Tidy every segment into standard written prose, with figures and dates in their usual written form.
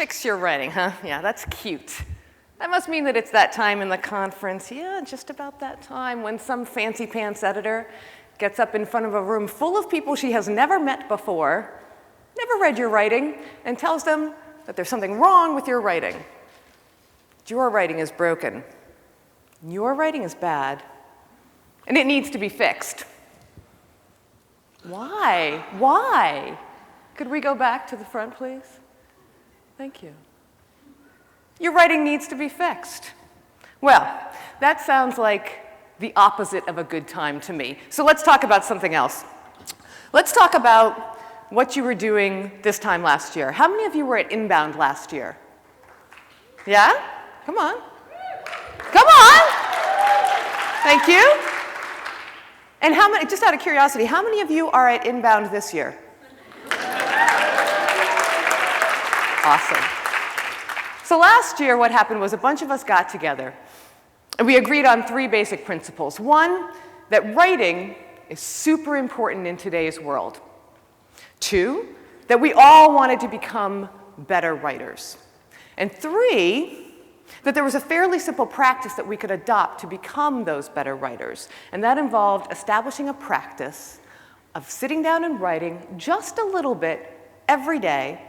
fix your writing, huh? Yeah, that's cute. That must mean that it's that time in the conference, yeah, just about that time when some fancy pants editor gets up in front of a room full of people she has never met before, never read your writing, and tells them that there's something wrong with your writing. Your writing is broken. Your writing is bad, and it needs to be fixed. Why? Why? Could we go back to the front, please? Thank you. Your writing needs to be fixed. Well, that sounds like the opposite of a good time to me. So let's talk about something else. Let's talk about what you were doing this time last year. How many of you were at Inbound last year? Yeah? Come on. Come on! Thank you. And how many, just out of curiosity, how many of you are at Inbound this year? Awesome. So last year, what happened was a bunch of us got together, and we agreed on 3 basic principles. 1, that writing is super important in today's world. 2, that we all wanted to become better writers. And 3, that there was a fairly simple practice that we could adopt to become those better writers. And that involved establishing a practice of sitting down and writing just a little bit every day,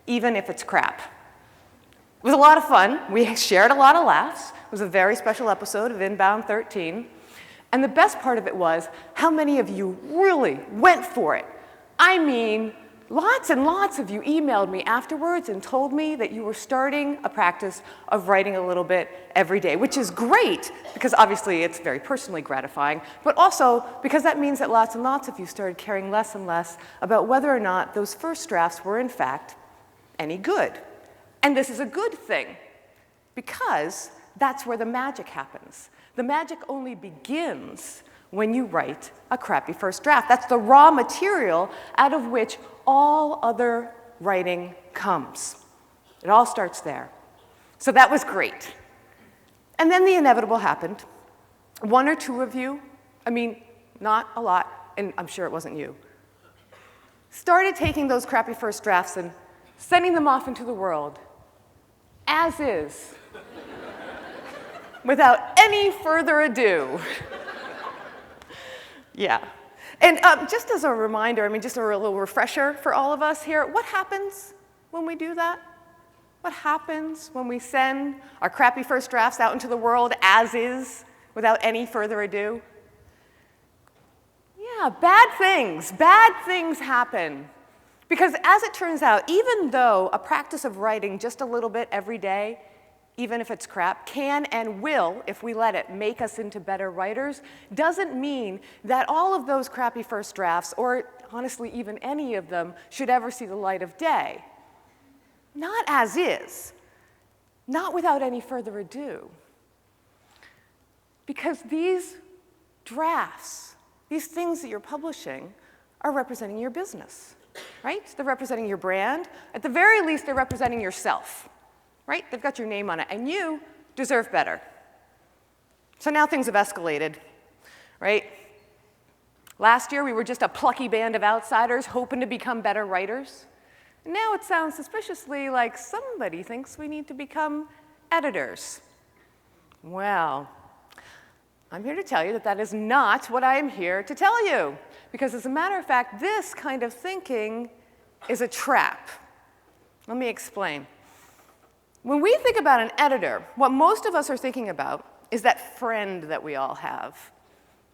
even if it's crap. It was a lot of fun. We shared a lot of laughs. It was a very special episode of Inbound 13. And the best part of it was how many of you really went for it. I mean, lots and lots of you emailed me afterwards and told me that you were starting a practice of writing a little bit every day, which is great because obviously it's very personally gratifying, but also because that means that lots and lots of you started caring less and less about whether or not those first drafts were in fact any good. And this is a good thing because that's where the magic happens. The magic only begins when you write a crappy first draft. That's the raw material out of which all other writing comes. It all starts there. So that was great. And then the inevitable happened. 1 or 2 of you, I mean, not a lot, and I'm sure it wasn't you, started taking those crappy first drafts and sending them off into the world as is, without any further ado. Yeah. And just as a reminder, I mean, just a little refresher for all of us here, what happens when we do that? What happens when we send our crappy first drafts out into the world as is, without any further ado? Yeah, bad things happen. Because as it turns out, even though a practice of writing just a little bit every day, even if it's crap, can and will, if we let it, make us into better writers, doesn't mean that all of those crappy first drafts, or honestly even any of them, should ever see the light of day. Not as is. Not without any further ado. Because these drafts, these things that you're publishing, are representing your business. Right? They're representing your brand. At the very least, they're representing yourself. Right? They've got your name on it, and you deserve better. So now things have escalated, right? Last year, we were just a plucky band of outsiders hoping to become better writers. And now it sounds suspiciously like somebody thinks we need to become editors. Well, I'm here to tell you that that is not what I am here to tell you. Because as a matter of fact, this kind of thinking is a trap. Let me explain. When we think about an editor, what most of us are thinking about is that friend that we all have.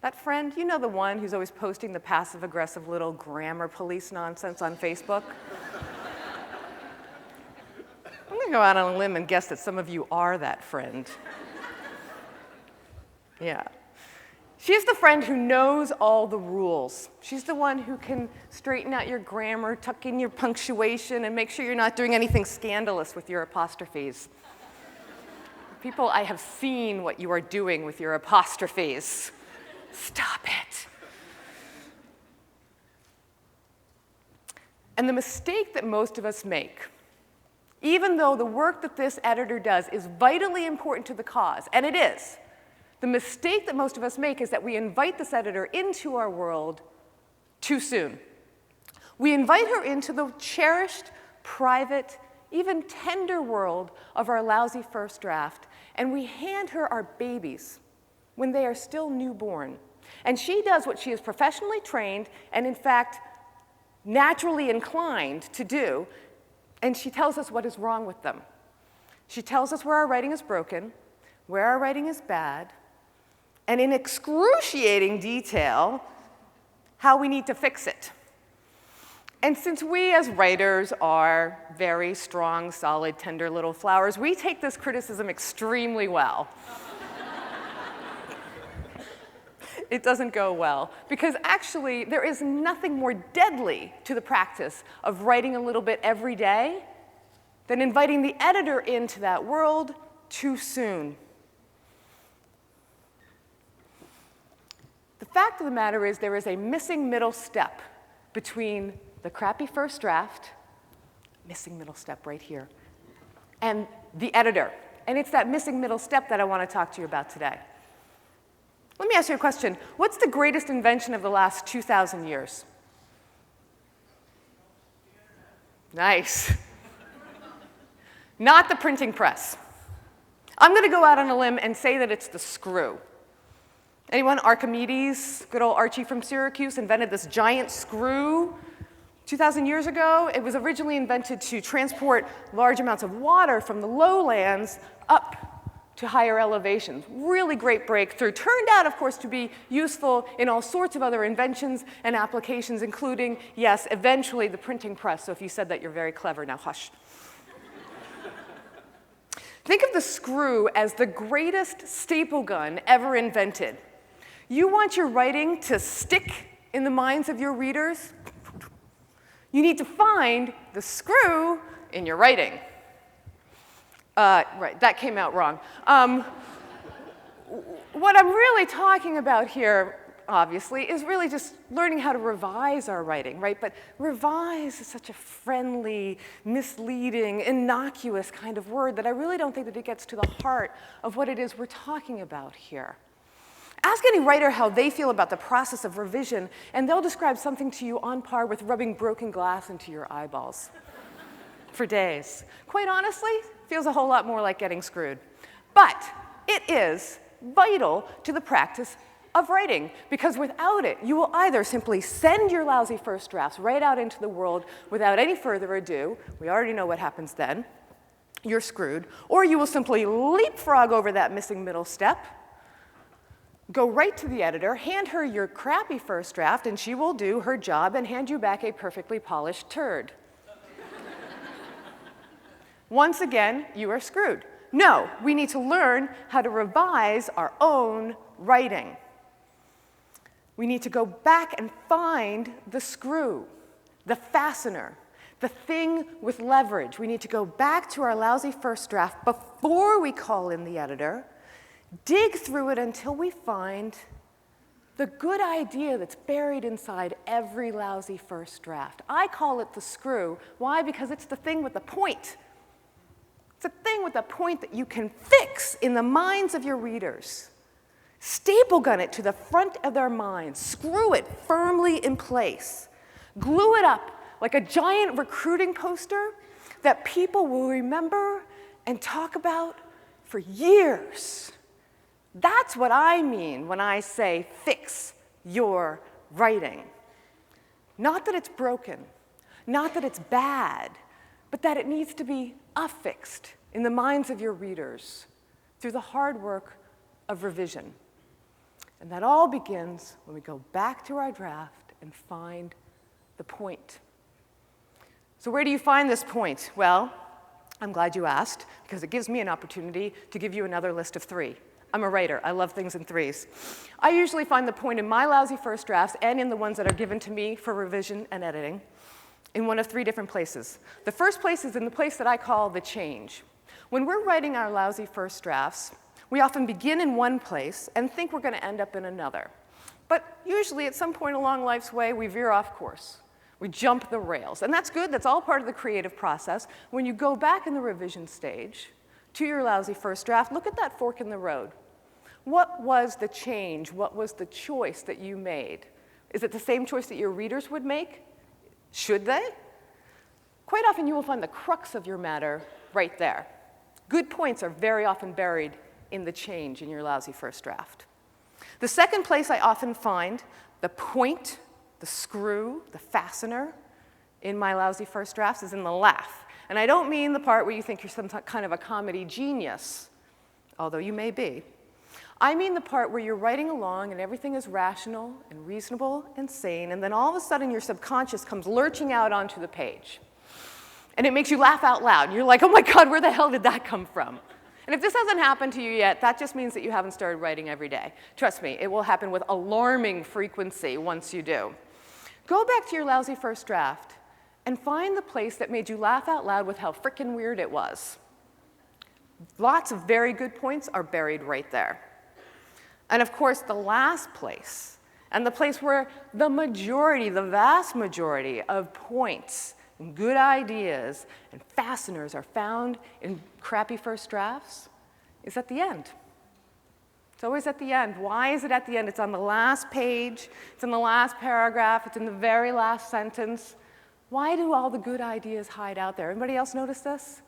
That friend, you know, the one who's always posting the passive-aggressive little grammar police nonsense on Facebook? I'm going to go out on a limb and guess that some of you are that friend. Yeah. She's the friend who knows all the rules. She's the one who can straighten out your grammar, tuck in your punctuation, and make sure you're not doing anything scandalous with your apostrophes. People, I have seen what you are doing with your apostrophes. Stop it. And the mistake that most of us make, even though the work that this editor does is vitally important to the cause, and it is, the mistake that most of us make is that we invite this editor into our world too soon. We invite her into the cherished, private, even tender world of our lousy first draft, and we hand her our babies when they are still newborn. And she does what she is professionally trained and, in fact, naturally inclined to do, and she tells us what is wrong with them. She tells us where our writing is broken, where our writing is bad, and in excruciating detail, how we need to fix it. And since we as writers are very strong, solid, tender little flowers, we take this criticism extremely well. It doesn't go well, because actually there is nothing more deadly to the practice of writing a little bit every day than inviting the editor into that world too soon. The fact of the matter is there is a missing middle step between the crappy first draft, missing middle step right here, and the editor. And it's that missing middle step that I want to talk to you about today. Let me ask you a question. What's the greatest invention of the last 2,000 years? Nice. Not the printing press. I'm going to go out on a limb and say that it's the screw. Anyone? Archimedes, good old Archie from Syracuse, invented this giant screw 2,000 years ago. It was originally invented to transport large amounts of water from the lowlands up to higher elevations. Really great breakthrough. Turned out, of course, to be useful in all sorts of other inventions and applications, including, yes, eventually the printing press. So if you said that, you're very clever. Now, hush. Think of the screw as the greatest staple gun ever invented. You want your writing to stick in the minds of your readers? You need to find the screw in your writing. Right, that came out wrong. What I'm really talking about here, obviously, is really just learning how to revise our writing, right? But revise is such a friendly, misleading, innocuous kind of word that I really don't think that it gets to the heart of what it is we're talking about here. Ask any writer how they feel about the process of revision, and they'll describe something to you on par with rubbing broken glass into your eyeballs for days. Quite honestly, feels a whole lot more like getting screwed. But it is vital to the practice of writing, because without it, you will either simply send your lousy first drafts right out into the world without any further ado. We already know what happens then. You're screwed. Or you will simply leapfrog over that missing middle step, go right to the editor, hand her your crappy first draft, and she will do her job and hand you back a perfectly polished turd. Once again, you are screwed. No, we need to learn how to revise our own writing. We need to go back and find the screw, the fastener, the thing with leverage. We need to go back to our lousy first draft before we call in the editor, dig through it until we find the good idea that's buried inside every lousy first draft. I call it the screw. Why? Because it's the thing with the point. It's a thing with a point that you can fix in the minds of your readers. Staple gun it to the front of their minds. Screw it firmly in place. Glue it up like a giant recruiting poster that people will remember and talk about for years. That's what I mean when I say fix your writing. Not that it's broken, not that it's bad, but that it needs to be affixed in the minds of your readers through the hard work of revision. And that all begins when we go back to our draft and find the point. So where do you find this point? Well, I'm glad you asked, because it gives me an opportunity to give you another list of 3. I'm a writer. I love things in 3s. I usually find the point in my lousy first drafts and in the ones that are given to me for revision and editing in one of 3 different places. The first place is in the place that I call the change. When we're writing our lousy first drafts, we often begin in one place and think we're going to end up in another. But usually at some point along life's way, we veer off course. We jump the rails. And that's good. That's all part of the creative process. When you go back in the revision stage to your lousy first draft, look at that fork in the road. What was the change? What was the choice that you made? Is it the same choice that your readers would make? Should they? quite often you will find the crux of your matter right there. Good points are very often buried in the change in your lousy first draft. The second place I often find the point, the screw, the fastener in my lousy first drafts is in the laugh. And I don't mean the part where you think you're some kind of a comedy genius, although you may be. I mean the part where you're writing along and everything is rational and reasonable and sane, and then all of a sudden your subconscious comes lurching out onto the page. And it makes you laugh out loud. You're like, oh my God, where the hell did that come from? And if this hasn't happened to you yet, that just means that you haven't started writing every day. Trust me, it will happen with alarming frequency once you do. Go back to your lousy first draft and find the place that made you laugh out loud with how frickin' weird it was. Lots of very good points are buried right there. And of course, the last place, and the place where the majority, the vast majority of points and good ideas and fasteners are found in crappy first drafts, is at the end. It's always at the end. Why is it at the end? It's on the last page, it's in the last paragraph, it's in the very last sentence. Why do all the good ideas hide out there? Anybody else notice this?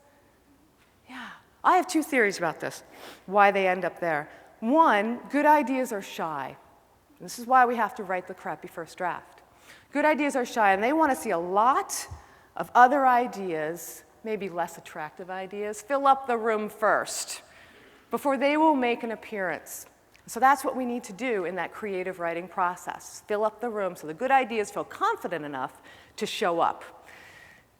Yeah. I have two theories about this, why they end up there. One, good ideas are shy. This is why we have to write the crappy first draft. Good ideas are shy, and they want to see a lot of other ideas, maybe less attractive ideas, fill up the room first before they will make an appearance. So that's what we need to do in that creative writing process. Fill up the room so the good ideas feel confident enough to show up.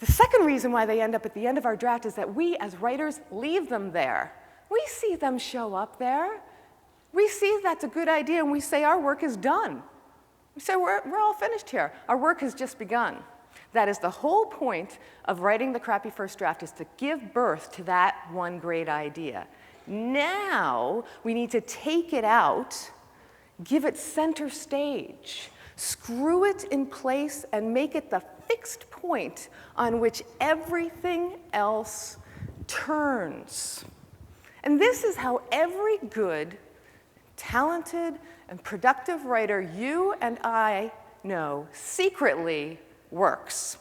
The second reason why they end up at the end of our draft is that we, as writers, leave them there. We see them show up there. We see that's a good idea, and we say our work is done. We say we're all finished here. Our work has just begun. That is the whole point of writing the crappy first draft, is to give birth to that one great idea. Now we need to take it out, give it center stage, screw it in place, and make it the fixed point on which everything else turns. And this is how every good, talented, and productive writer you and I know secretly works.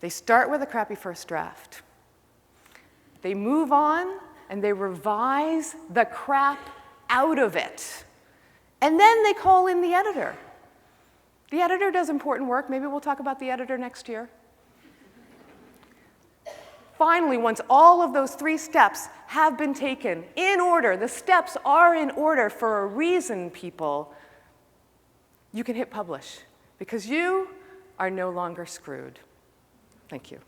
They start with a crappy first draft. They move on and they revise the crap out of it. And then they call in the editor. The editor does important work. Maybe we'll talk about the editor next year. Finally, once all of those three steps have been taken in order, the steps are in order for a reason, people, you can hit publish because you are no longer screwed. Thank you.